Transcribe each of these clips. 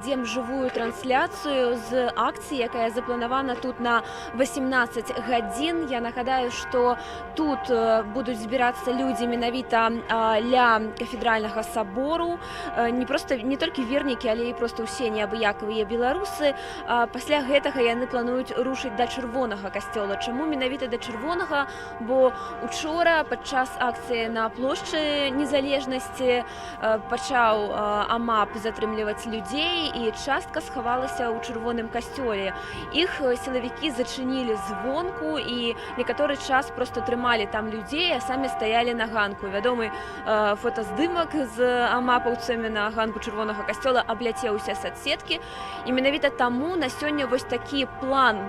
Дзем жывую трансляцыю з акцыі, якая запланавана тут на 18 гадзін. Я нагадаю, што тут будуць збірацца людзі менавіта ля кафедральнага сабору. Не толькі вернікі, але і проста ўсе неабыякавыя беларусы. Пасля гэтага яны плануюць рушыць да чырвонага касцёла. Чаму менавіта да чырвонага? Бо учора падчас акцыі на плошчы незалежнасці пачаў АМАП затрымліваць людзей, і частка схавалася ў чырвоным касцёле. Іх сілавікі зачынілі звонку і некаторы час проста трымалі там людзей, а самі стаялі на ганку. Вядомы фотаздымак з амапаўцамі на ганку чырвонага касцёла абляцеў усе соцсеткі. І менавіта таму на сёння вось такі план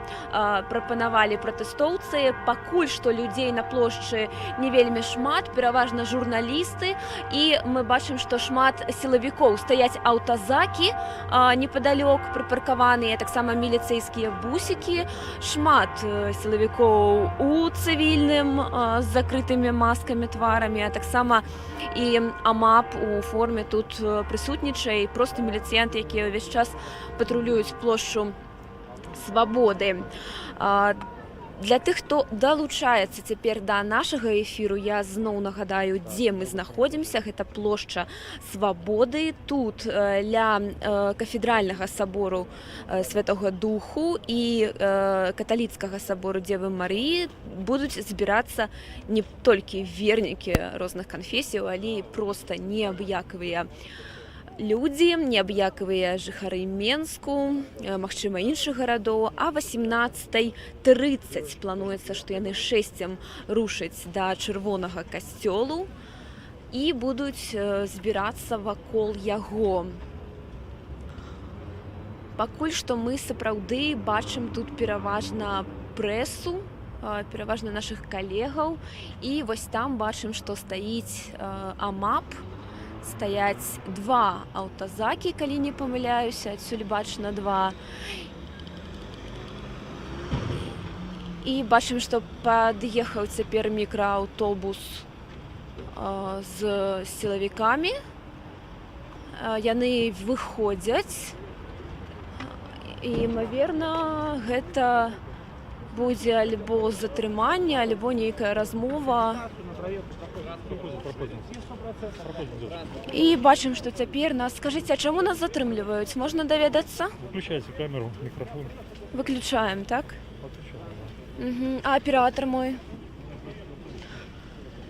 прапанавалі пратэстоўцы. Пакуль што людзей на плошчы не вельмі шмат, пераважна журналісты, і мы бачым, што шмат сілавікоў, стаяць аўтазакі непадалёк прыпаркаваныя, таксама міліцэйскія бусікі, шмат сілавікоў у цывільным з закрытымі маскамі тварамі, а таксама і АМАП у форме тут прысутнічае, проста міліцыянты, якія ўвесь час патрулююць плошчу Свабоды. Для тых, хто далучаецца цяпер да нашага эфіру, я зноў нагадаю, дзе мы знаходзімся. Гэта плошча Свабоды. Тут ля кафедральнага сабору Святога Духу і каталіцкага сабору Дзевы Марыі будуць збірацца не толькі вернікі розных канфесіяў, але і проста неабыякавыя людзі, неабыякавыя жыхары Менску, магчыма, іншых гарадоў. А 18:30 плануецца, што яны 6 рушаць да чырвонага касцёлу і будуць збірацца вакол яго. Пакуль што мы сапраўды бачым тут пераважна прэсу, пераважна нашых калегаў, і вось там бачым, што стаіць АМАП. Стаяць два аўтазакі, калі не памыляюся, адсюль бачна два. І бачым, што пад'ехаў цяпер мікрааўтобус з сілавікамі. Яны выходзяць. І, імаверна, гэта будзе альбо затрыманне, альбо нейкая размова. І бачым, што цяпер нас... Скажыце, а чаму нас затрымліваюць? Можна даведацца? Выключайте камеру, микрофон. Выключаем, так? Выключаем, да. А аператор мой?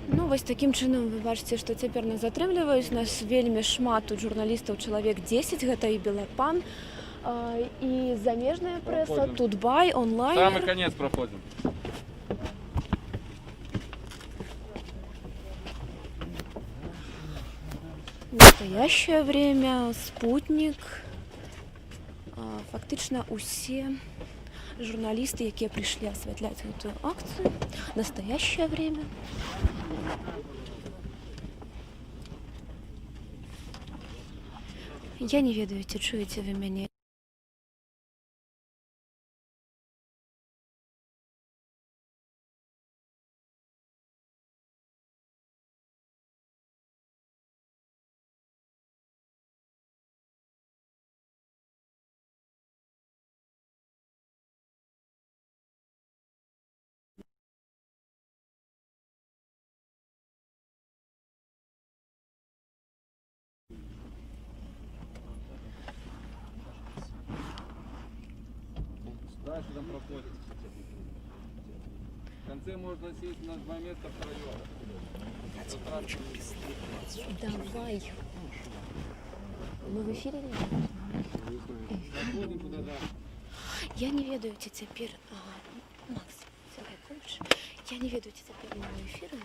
Ну, вось такім чынам вы бачыце, што цяпер нас затрымліваюць. Нас вельмі шмат тут журналістаў, чалавек 10, гэта і Белапан, і замежная прэса, Тутбай, онлайн. Самый конец проходим. Настоящее время, Спутник. Фактычна усе журналісты, якія прыйшлі асвятляць гэтую акцыю. Настоящее время. Я не ведаю, ці чуеце вы мяне. Дальше там проходит. В конце можно сесть на 2 места втроем. Давай. Мы в эфире? Я не ведаю, ці цяпер... Макс, давай больше. Я не ведаю, ці цяпер на эфиры.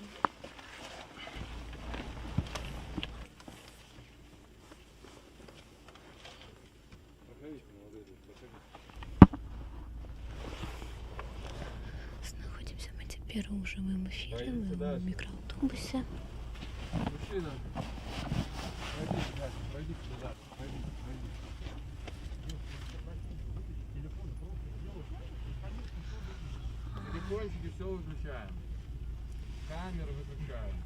Находимся мы теперь в живом эфире, мы в микроавтобусе. Мужчина, пройди сюда, пройди. Телефончики все выключаем. Камеры выключаем.